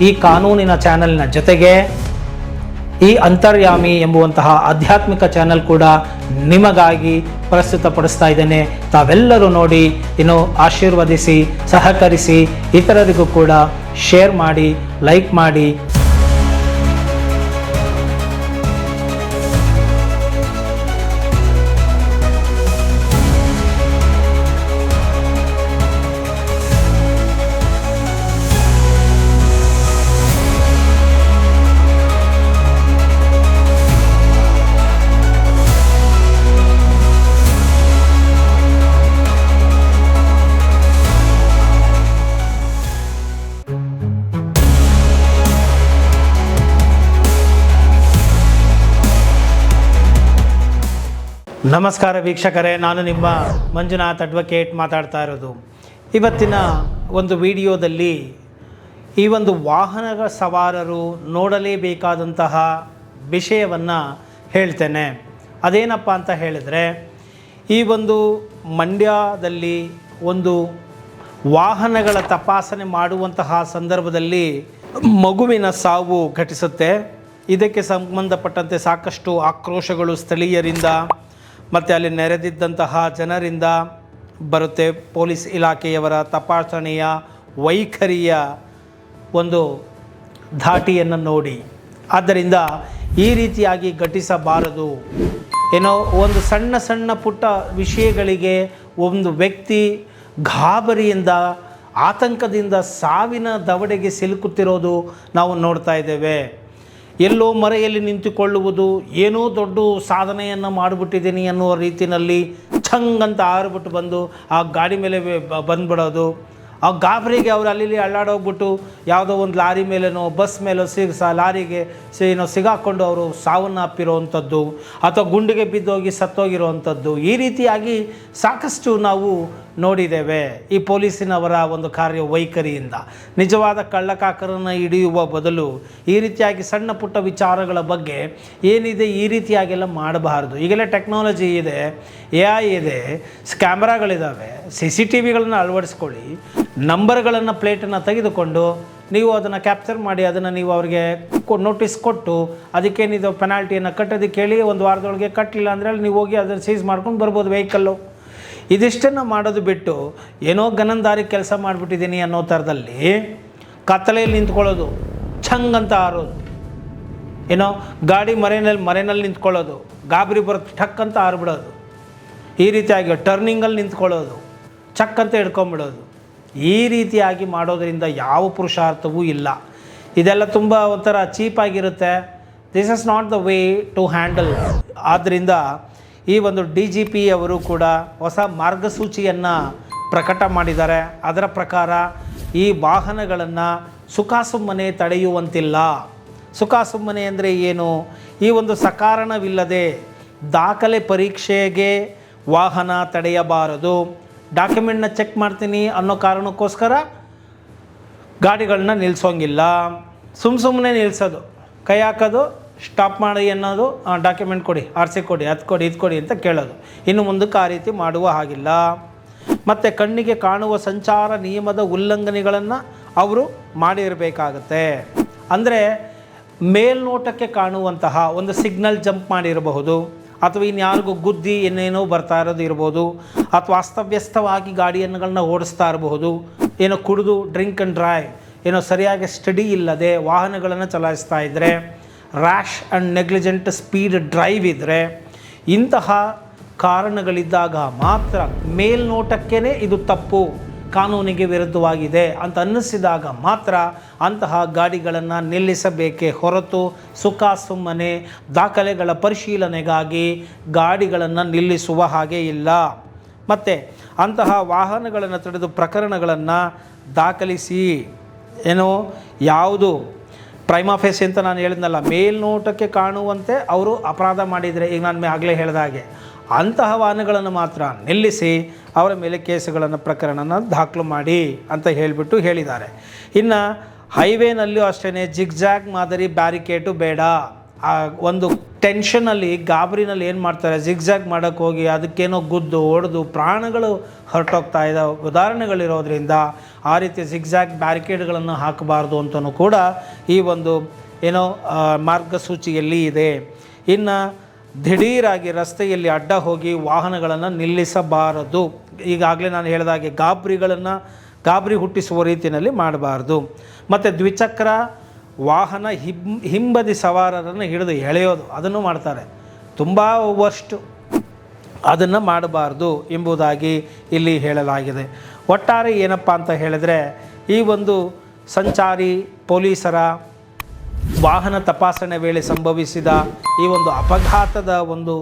ಈ ಕಾನೂನಿನ ಚಾನೆಲ್ನ ಜೊತೆಗೆ ಈ ಅಂತರ್ಯಾಮಿ ಎಂಬುವಂತಹ ಆಧ್ಯಾತ್ಮಿಕ ಚಾನೆಲ್ ಕೂಡ ನಿಮಗಾಗಿ ಪ್ರಸ್ತುತಪಡಿಸ್ತಾ ಇದ್ದೇನೆ. ತಾವೆಲ್ಲರೂ ನೋಡಿ ಇನ್ನು ಆಶೀರ್ವದಿಸಿ, ಸಹಕರಿಸಿ, ಇತರರಿಗೂ ಕೂಡ ಶೇರ್ ಮಾಡಿ, ಲೈಕ್ ಮಾಡಿ. ನಮಸ್ಕಾರ ವೀಕ್ಷಕರೇ, ನಾನು ನಿಮ್ಮ ಮಂಜುನಾಥ್ ಅಡ್ವೊಕೇಟ್ ಮಾತಾಡ್ತಾ ಇರೋದು. ಇವತ್ತಿನ ಒಂದು ವಿಡಿಯೋದಲ್ಲಿ ಈ ಒಂದು ವಾಹನಗಳ ಸವಾರರು ನೋಡಲೇಬೇಕಾದಂತಹ ವಿಷಯವನ್ನು ಹೇಳ್ತೇನೆ. ಅದೇನಪ್ಪ ಅಂತ ಹೇಳಿದರೆ, ಈ ಒಂದು ಮಂಡ್ಯದಲ್ಲಿ ಒಂದು ವಾಹನಗಳ ತಪಾಸಣೆ ಮಾಡುವಂತಹ ಸಂದರ್ಭದಲ್ಲಿ ಮಗುವಿನ ಸಾವು ಘಟಿಸುತ್ತೆ. ಇದಕ್ಕೆ ಸಂಬಂಧಪಟ್ಟಂತೆ ಸಾಕಷ್ಟು ಆಕ್ರೋಶಗಳು ಸ್ಥಳೀಯರಿಂದ ಮತ್ತು ಅಲ್ಲಿ ನೆರೆದಿದ್ದಂತಹ ಜನರಿಂದ ಬರುತ್ತೆ. ಪೊಲೀಸ್ ಇಲಾಖೆಯವರ ತಪಾಸಣೆಯ ವೈಖರಿಯ ಒಂದು ಧಾಟಿಯನ್ನು ನೋಡಿ. ಆದ್ದರಿಂದ ಈ ರೀತಿಯಾಗಿ ಘಟಿಸಬಾರದು. ಏನೋ ಒಂದು ಸಣ್ಣ ಸಣ್ಣ ಪುಟ್ಟ ವಿಷಯಗಳಿಗೆ ಒಂದು ವ್ಯಕ್ತಿ ಗಾಬರಿಯಿಂದ, ಆತಂಕದಿಂದ ಸಾವಿನ ದವಡೆಗೆ ಸಿಲುಕುತ್ತಿರೋದು ನಾವು ನೋಡ್ತಾ ಇದ್ದೇವೆ. ಎಲ್ಲೋ ಮರೆಯಲ್ಲಿ ನಿಂತುಕೊಳ್ಳುವುದು, ಏನೋ ದೊಡ್ಡ ಸಾಧನೆಯನ್ನು ಮಾಡಿಬಿಟ್ಟಿದ್ದೀನಿ ಅನ್ನುವ ರೀತಿಯಲ್ಲಿ ಛಂಗ್ ಅಂತ ಆರ್ಬಿಟ್ಟು ಬಂದು ಆ ಗಾಡಿ ಮೇಲೆ ಬಂದುಬಿಡೋದು. ಆ ಗಾಬರಿಗೆ ಅವರು ಅಲ್ಲಿ ಅಲ್ಲಾಡೋಗ್ಬಿಟ್ಟು ಯಾವುದೋ ಒಂದು ಲಾರಿ ಮೇಲೇನೋ ಬಸ್ ಮೇಲೋ ಲಾರಿಗೆ ಸಿಗಾಕೊಂಡು ಅವರು ಸಾವನ್ನು ಅಪ್ಪಿರೋವಂಥದ್ದು, ಅಥವಾ ಗುಂಡಿಗೆ ಬಿದ್ದೋಗಿ ಸತ್ತೋಗಿರೋವಂಥದ್ದು. ಈ ರೀತಿಯಾಗಿ ಸಾಕಷ್ಟು ನಾವು ನೋಡಿದ್ದೇವೆ. ಈ ಪೊಲೀಸಿನವರ ಒಂದು ಕಾರ್ಯವೈಖರಿಯಿಂದ ನಿಜವಾದ ಕಳ್ಳಕಾಕರನ್ನು ಹಿಡಿಯುವ ಬದಲು ಈ ರೀತಿಯಾಗಿ ಸಣ್ಣ ಪುಟ್ಟ ವಿಚಾರಗಳ ಬಗ್ಗೆ ಏನಿದೆ ಈ ರೀತಿಯಾಗೆಲ್ಲ ಮಾಡಬಾರ್ದು. ಈಗೆಲ್ಲ ಟೆಕ್ನಾಲಜಿ ಇದೆ, AI ಇದೆ, ಕ್ಯಾಮ್ರಾಗಳಿದ್ದಾವೆ, CCTVಗಳನ್ನು ಅಳವಡಿಸ್ಕೊಳ್ಳಿ. ನಂಬರ್ಗಳನ್ನು, ಪ್ಲೇಟನ್ನು ತೆಗೆದುಕೊಂಡು ನೀವು ಅದನ್ನು ಕ್ಯಾಪ್ಚರ್ ಮಾಡಿ ಅದನ್ನು ನೀವು ಅವರಿಗೆ ನೋಟಿಸ್ ಕೊಟ್ಟು ಅದಕ್ಕೇನಿದೆ ಪೆನಾಲ್ಟಿಯನ್ನು ಕಟ್ಟೋದಕ್ಕೆ ಹೇಳಿ, ಒಂದು ವಾರದೊಳಗೆ ಕಟ್ಟಲಿಲ್ಲ ಅಂದರೆ ನೀವು ಹೋಗಿ ಅದನ್ನು ಸೀಸ್ ಮಾಡ್ಕೊಂಡು ಬರ್ಬೋದು ವೆಹಿಕಲ್ಲು. ಇದಿಷ್ಟನ್ನು ಮಾಡೋದು ಬಿಟ್ಟು ಏನೋ ಗನಂದಾರಿ ಕೆಲಸ ಮಾಡಿಬಿಟ್ಟಿದ್ದೀನಿ ಅನ್ನೋ ಥರದಲ್ಲಿ ಕತ್ತಲೆಯಲ್ಲಿ ನಿಂತ್ಕೊಳ್ಳೋದು, ಛಂಗ್ ಅಂತ ಆರೋದು, ಏನೋ ಗಾಡಿ ಮರೆಯಲ್ಲಿ ನಿಂತ್ಕೊಳ್ಳೋದು, ಗಾಬರಿ ಬರುತ್ತೆ ಠಕ್ ಅಂತ ಆರ್ಬಿಡೋದು, ಈ ರೀತಿಯಾಗಿ ಟರ್ನಿಂಗಲ್ಲಿ ನಿಂತ್ಕೊಳ್ಳೋದು, ಚಕ್ ಅಂತ ಹಿಡ್ಕೊಂಬಿಡೋದು. ಈ ರೀತಿಯಾಗಿ ಮಾಡೋದರಿಂದ ಯಾವ ಪುರುಷಾರ್ಥವೂ ಇಲ್ಲ. ಇದೆಲ್ಲ ತುಂಬ ಒಂಥರ ಚೀಪಾಗಿರುತ್ತೆ. This is not the way to handle. ಆದ್ದರಿಂದ ಈ ಒಂದು DGP ಅವರು ಕೂಡ ಹೊಸ ಮಾರ್ಗಸೂಚಿಯನ್ನು ಪ್ರಕಟ ಮಾಡಿದ್ದಾರೆ. ಅದರ ಪ್ರಕಾರ ಈ ವಾಹನಗಳನ್ನು ಸುಖಾಸುಮ್ಮನೆ ತಡೆಯುವಂತಿಲ್ಲ. ಸುಖಾಸುಮ್ಮನೆ ಅಂದರೆ ಏನು? ಈ ಒಂದು ಸಕಾರಣವಿಲ್ಲದೆ ದಾಖಲೆ ಪರೀಕ್ಷೆಗೆ ವಾಹನ ತಡೆಯಬಾರದು. ಡಾಕ್ಯುಮೆಂಟ್ನ ಚೆಕ್ ಮಾಡ್ತೀನಿ ಅನ್ನೋ ಕಾರಣಕ್ಕೋಸ್ಕರ ಗಾಡಿಗಳನ್ನ ನಿಲ್ಲಿಸೋಂಗಿಲ್ಲ. ಸುಮ್ಮನೆ ನಿಲ್ಲಿಸೋದು, ಕೈ ಹಾಕೋದು, ಸ್ಟಾಪ್ ಮಾಡಿ ಅನ್ನೋದು, ಡಾಕ್ಯುಮೆಂಟ್ ಕೊಡಿ, RC ಕೊಡಿ, ಅದು ಕೊಡಿ, ಇದು ಕೊಡಿ ಅಂತ ಕೇಳೋದು. ಇನ್ನು ಮುಂದಕ್ಕೆ ಆ ರೀತಿ ಮಾಡುವ ಹಾಗಿಲ್ಲ. ಮತ್ತು ಕಣ್ಣಿಗೆ ಕಾಣುವ ಸಂಚಾರ ನಿಯಮದ ಉಲ್ಲಂಘನೆಗಳನ್ನು ಅವರು ಮಾಡಿರಬೇಕಾಗತ್ತೆ. ಅಂದರೆ ಮೇಲ್ನೋಟಕ್ಕೆ ಕಾಣುವಂತಹ ಒಂದು ಸಿಗ್ನಲ್ ಜಂಪ್ ಮಾಡಿರಬಹುದು, ಅಥವಾ ಇನ್ಯಾರಿಗೂ ಗುದ್ದಿ ಏನೇನೋ ಬರ್ತಾ ಇರೋದು ಇರ್ಬೋದು, ಅಥವಾ ಅಸ್ತವ್ಯಸ್ತವಾಗಿ ಗಾಡಿಯನ್ನುಗಳನ್ನ ಓಡಿಸ್ತಾ ಇರಬಹುದು, ಏನೋ ಕುಡಿದು ಡ್ರಿಂಕ್ ಆ್ಯಂಡ್ ಡ್ರೈವ್, ಏನೋ ಸರಿಯಾಗಿ ಸ್ಟಡಿ ಇಲ್ಲದೆ ವಾಹನಗಳನ್ನು ಚಲಾಯಿಸ್ತಾ ಇದ್ದರೆ, rash and negligent speed drive ಇದ್ದರೆ, ಇಂತಹ ಕಾರಣಗಳಿದ್ದಾಗ ಮಾತ್ರ ಮೇಲ್ನೋಟಕ್ಕೇ ಇದು ತಪ್ಪು, ಕಾನೂನಿಗೆ ವಿರುದ್ಧವಾಗಿದೆ ಅಂತ ಅನ್ನಿಸಿದಾಗ ಮಾತ್ರ ಅಂತಹ ಗಾಡಿಗಳನ್ನು ನಿಲ್ಲಿಸಬೇಕೇ ಹೊರತು ಸುಮ್ಮನೆ ದಾಖಲೆಗಳ ಪರಿಶೀಲನೆಗಾಗಿ ಗಾಡಿಗಳನ್ನು ನಿಲ್ಲಿಸುವ ಹಾಗೆ ಇಲ್ಲ. ಮತ್ತು ಅಂತಹ ವಾಹನಗಳನ್ನು ತಡೆದು ಪ್ರಕರಣಗಳನ್ನು ದಾಖಲಿಸಿ, ಯಾವುದು ಪ್ರೈಮಾ ಫೇಸಿ ಅಂತ ನಾನು ಹೇಳಿದ್ನಲ್ಲ, ಮೇಲ್ನೋಟಕ್ಕೆ ಕಾಣುವಂತೆ ಅವರು ಅಪರಾಧ ಮಾಡಿದರೆ, ಈಗ ನಾನು ಆಗಲೇ ಹೇಳಿದ ಹಾಗೆ ಅಂತಹ ವಾಹನಗಳನ್ನು ಮಾತ್ರ ನಿಲ್ಲಿಸಿ ಅವರ ಮೇಲೆ ಕೇಸುಗಳನ್ನು, ಪ್ರಕರಣನ ದಾಖಲು ಮಾಡಿ ಅಂತ ಹೇಳಿದ್ದಾರೆ. ಇನ್ನು ಹೈವೇನಲ್ಲೂ ಅಷ್ಟೇ ಜಿಗ್ಜಾಗ್ ಮಾದರಿ ಬ್ಯಾರಿಕೇಟು ಬೇಡ. ಆ ಒಂದು ಟೆನ್ಷನಲ್ಲಿ, ಗಾಬರಿನಲ್ಲಿ ಏನು ಮಾಡ್ತಾರೆ, ಜಿಗ್ಜಾಗ್ ಮಾಡೋಕ್ಕೆ ಹೋಗಿ ಅದಕ್ಕೇನೋ ಗುದ್ದು ಹೊಡೆದು ಪ್ರಾಣಗಳು ಹೊರಟೋಗ್ತಾ ಇದ್ದಾವೆ ಉದಾಹರಣೆಗಳಿರೋದ್ರಿಂದ ಆ ರೀತಿ ಜಿಗ್ಜ್ಯಾಗ್ ಬ್ಯಾರಿಕೇಡ್ಗಳನ್ನು ಹಾಕಬಾರ್ದು ಅಂತಲೂ ಕೂಡ ಈ ಒಂದು ಮಾರ್ಗಸೂಚಿಯಲ್ಲಿ ಇದೆ. ಇನ್ನು ದಿಢೀರಾಗಿ ರಸ್ತೆಯಲ್ಲಿ ಅಡ್ಡ ಹೋಗಿ ವಾಹನಗಳನ್ನು ನಿಲ್ಲಿಸಬಾರದು. ಈಗಾಗಲೇ ನಾನು ಹೇಳಿದಾಗೆ ಗಾಬರಿ ಹುಟ್ಟಿಸುವ ರೀತಿಯಲ್ಲಿ ಮಾಡಬಾರ್ದು. ಮತ್ತು ದ್ವಿಚಕ್ರ ವಾಹನ ಹಿಂಬದಿ ಸವಾರರನ್ನು ಹಿಡಿದು ಎಳೆಯೋದು ಅದನ್ನು ಮಾಡ್ತಾರೆ, ತುಂಬ ವರ್ಸ್ಟ್, ಅದನ್ನು ಮಾಡಬಾರ್ದು ಎಂಬುದಾಗಿ ಇಲ್ಲಿ ಹೇಳಲಾಗಿದೆ. ಒಟ್ಟಾರೆ ಏನಪ್ಪ ಅಂತ ಹೇಳಿದರೆ, ಈ ಒಂದು ಸಂಚಾರಿ ಪೊಲೀಸರ ವಾಹನ ತಪಾಸಣೆ ವೇಳೆ ಸಂಭವಿಸಿದ ಈ ಒಂದು ಅಪಘಾತದ ಒಂದು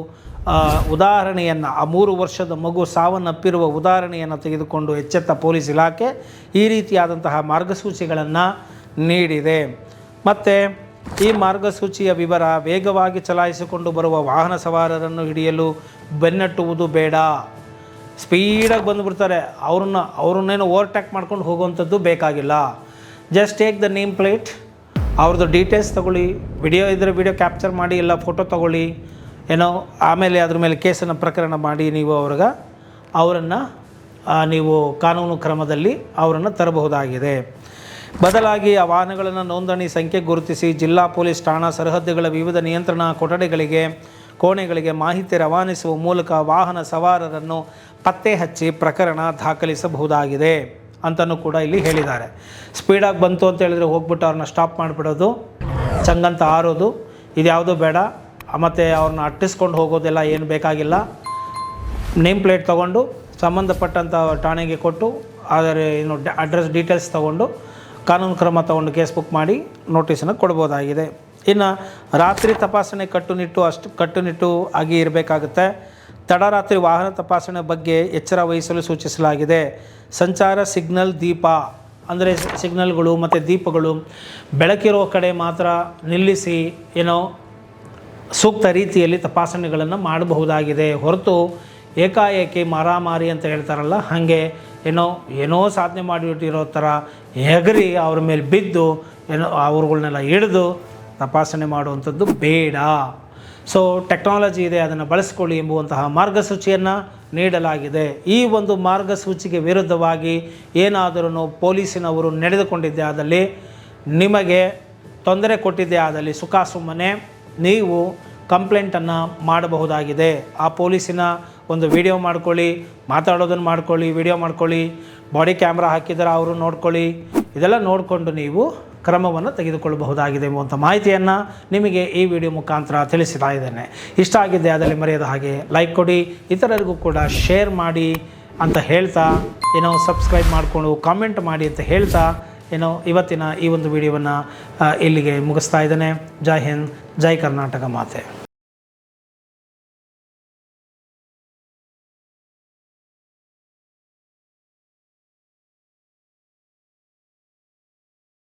ಉದಾಹರಣೆಯನ್ನು, ಆ 3 ವರ್ಷದ ಮಗು ಸಾವನ್ನಪ್ಪಿರುವ ಉದಾಹರಣೆಯನ್ನು ತೆಗೆದುಕೊಂಡು ಎಚ್ಚೆತ್ತ ಪೊಲೀಸ್ ಇಲಾಖೆ ಈ ರೀತಿಯಾದಂತಹ ಮಾರ್ಗಸೂಚಿಗಳನ್ನು ನೀಡಿದೆ. ಮತ್ತು ಈ ಮಾರ್ಗಸೂಚಿಯ ವಿವರ: ವೇಗವಾಗಿ ಚಲಾಯಿಸಿಕೊಂಡು ಬರುವ ವಾಹನ ಸವಾರರನ್ನು ಹಿಡಿಯಲು ಬೆನ್ನಟ್ಟುವುದು ಬೇಡ. ಸ್ಪೀಡಾಗಿ ಬಂದುಬಿಡ್ತಾರೆ, ಅವ್ರನ್ನೇನು ಓವರ್ಟೇಕ್ ಮಾಡ್ಕೊಂಡು ಹೋಗುವಂಥದ್ದು ಬೇಕಾಗಿಲ್ಲ. Just take the name plate, ಅವ್ರದ್ದು ಡೀಟೇಲ್ಸ್ ತೊಗೊಳ್ಳಿ, ವಿಡಿಯೋ ಇದ್ದರೆ ವಿಡಿಯೋ ಕ್ಯಾಪ್ಚರ್ ಮಾಡಿ, ಇಲ್ಲ ಫೋಟೋ ತೊಗೊಳ್ಳಿ, ಆಮೇಲೆ ಅದ್ರ ಮೇಲೆ ಕೇಸನ್ನು ಪ್ರಕರಣ ಮಾಡಿ ನೀವು ಅವರನ್ನು ನೀವು ಕಾನೂನು ಕ್ರಮದಲ್ಲಿ ಅವರನ್ನು ತರಬಹುದಾಗಿದೆ. ಬದಲಾಗಿ ಆ ವಾಹನಗಳನ್ನು ನೋಂದಣಿ ಸಂಖ್ಯೆ ಗುರುತಿಸಿ ಜಿಲ್ಲಾ ಪೊಲೀಸ್ ಠಾಣಾ ಸರಹದ್ದುಗಳ ವಿವಿಧ ನಿಯಂತ್ರಣ ಕೋಣೆಗಳಿಗೆ ಮಾಹಿತಿ ರವಾನಿಸುವ ಮೂಲಕ ವಾಹನ ಸವಾರರನ್ನು ಪತ್ತೆ ಹಚ್ಚಿ ಪ್ರಕರಣ ದಾಖಲಿಸಬಹುದಾಗಿದೆ ಅಂತಲೂ ಕೂಡ ಇಲ್ಲಿ ಹೇಳಿದ್ದಾರೆ. ಸ್ಪೀಡಾಗಿ ಬಂತು ಅಂತ ಹೇಳಿದರೆ ಹೋಗ್ಬಿಟ್ಟು ಅವ್ರನ್ನ ಸ್ಟಾಪ್ ಮಾಡಿಬಿಡೋದು, ಚಂಗಂತ ಆರೋದು, ಇದ್ಯಾವುದೂ ಬೇಡ. ಮತ್ತು ಅವ್ರನ್ನ ಅಟ್ಟಿಸ್ಕೊಂಡು ಹೋಗೋದೆಲ್ಲ ಏನು ಬೇಕಾಗಿಲ್ಲ. ನೇಮ್ ಪ್ಲೇಟ್ ತೊಗೊಂಡು ಸಂಬಂಧಪಟ್ಟಂಥ ಠಾಣೆಗೆ ಕೊಟ್ಟು ಅದರ ಅಡ್ರೆಸ್ ಡೀಟೇಲ್ಸ್ ತೊಗೊಂಡು ಕಾನೂನು ಕ್ರಮ ತೊಗೊಂಡು ಕೇಸ್ ಬುಕ್ ಮಾಡಿ ನೋಟಿಸನ್ನು ಕೊಡ್ಬೋದಾಗಿದೆ. ಇನ್ನು ರಾತ್ರಿ ತಪಾಸಣೆ ಕಟ್ಟುನಿಟ್ಟು ಆಗಿ ಇರಬೇಕಾಗುತ್ತೆ. ತಡರಾತ್ರಿ ವಾಹನ ತಪಾಸಣೆ ಬಗ್ಗೆ ಎಚ್ಚರ ವಹಿಸಲು ಸೂಚಿಸಲಾಗಿದೆ. ಸಂಚಾರ ಸಿಗ್ನಲ್ ದೀಪ ಅಂದರೆ ಸಿಗ್ನಲ್ಗಳು ಮತ್ತು ದೀಪಗಳು ಬೆಳಕಿರೋ ಕಡೆ ಮಾತ್ರ ನಿಲ್ಲಿಸಿ ಸೂಕ್ತ ರೀತಿಯಲ್ಲಿ ತಪಾಸಣೆಗಳನ್ನು ಮಾಡಬಹುದಾಗಿದೆ. ಹೊರತು ಏಕಾಏಕಿ ಮಾರಾಮಾರಿ ಅಂತ ಹೇಳ್ತಾರಲ್ಲ, ಹಾಗೆ ಏನೋ ಸಾಧನೆ ಮಾಡಿಬಿಟ್ಟಿರೋ ಥರ ಎಗರಿ ಅವ್ರ ಮೇಲೆ ಬಿದ್ದು ಅವ್ರುಗಳನ್ನೆಲ್ಲ ಹಿಡಿದು ತಪಾಸಣೆ ಮಾಡುವಂಥದ್ದು ಬೇಡ. ಸೊ ಟೆಕ್ನಾಲಜಿ ಇದೆ, ಅದನ್ನು ಬಳಸ್ಕೊಳ್ಳಿ ಎಂಬುವಂತಹ ಮಾರ್ಗಸೂಚಿಯನ್ನು ನೀಡಲಾಗಿದೆ. ಈ ಒಂದು ಮಾರ್ಗಸೂಚಿಗೆ ವಿರುದ್ಧವಾಗಿ ಏನಾದರೂ ಪೊಲೀಸಿನವರು ನಡೆದುಕೊಂಡಿದ್ದೇ ಆದಲ್ಲಿ, ನಿಮಗೆ ತೊಂದರೆ ಕೊಟ್ಟಿದ್ದೇ ಆದಲ್ಲಿ ಸುಮ್ಮನೆ ನೀವು ಕಂಪ್ಲೇಂಟನ್ನು ಮಾಡಬಹುದಾಗಿದೆ. ಆ ಪೊಲೀಸಿನ ಒಂದು ವಿಡಿಯೋ ಮಾಡ್ಕೊಳ್ಳಿ, ಮಾತಾಡೋದನ್ನು ಮಾಡ್ಕೊಳ್ಳಿ, ವಿಡಿಯೋ ಮಾಡ್ಕೊಳ್ಳಿ, ಬಾಡಿ ಕ್ಯಾಮ್ರಾ ಹಾಕಿದರೆ ಅವರು ನೋಡ್ಕೊಳ್ಳಿ, ಇದೆಲ್ಲ ನೋಡಿಕೊಂಡು ನೀವು ಕ್ರಮವನ್ನು ತೆಗೆದುಕೊಳ್ಳಬಹುದಾಗಿದೆ ಎಂಬುವಂಥ ಮಾಹಿತಿಯನ್ನು ನಿಮಗೆ ಈ ವಿಡಿಯೋ ಮುಖಾಂತರ ತಿಳಿಸ್ತಾ ಇದ್ದೇನೆ. ಇಷ್ಟ ಆಗಿದ್ದೆ ಅದರಲ್ಲಿ ಮರೆಯದ ಹಾಗೆ ಲೈಕ್ ಕೊಡಿ, ಇತರರಿಗೂ ಕೂಡ ಶೇರ್ ಮಾಡಿ ಅಂತ ಹೇಳ್ತಾ, ಸಬ್ಸ್ಕ್ರೈಬ್ ಮಾಡಿಕೊಂಡು ಕಾಮೆಂಟ್ ಮಾಡಿ ಅಂತ ಹೇಳ್ತಾ ಇವತ್ತಿನ ಈ ಒಂದು ವಿಡಿಯೋವನ್ನು ಇಲ್ಲಿಗೆ ಮುಗಿಸ್ತಾ ಇದ್ದೇನೆ. ಜೈ ಹಿಂದ್, ಜೈ ಕರ್ನಾಟಕ ಮಾತೆ.